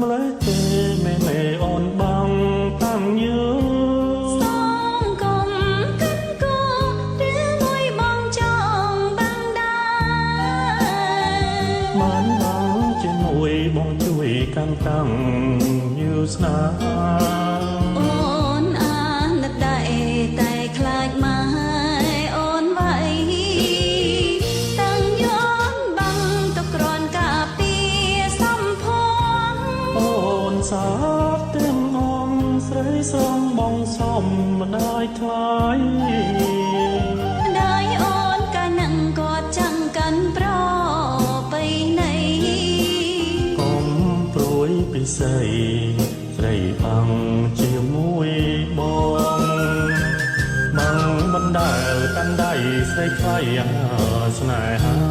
ម្លេះទេមេអូនបងតាំងយូរសងកុំកិនគូឬមួយបងចង់បាំងដែរបានបងជាមួយបងជួយកាន់តាំងយូរស្នាអូនអាណិតដែរតែខ្លាចម៉ែអូនໄວតាំងយន់បាំងទៅក្រនកាពីសំភងអូនសាបទាំងអងស្រីស្រងបងសំម្ដាយថ្លៃម្ដាយអូនកាលនឹងគាត់ចាំងកាន់ប្របីណីកុំព្រួយពិសីស្រីបាំងជាមួយបងបាំងបណ្ដាលកាន់ដៃស្រីថ្លៃស្នេហា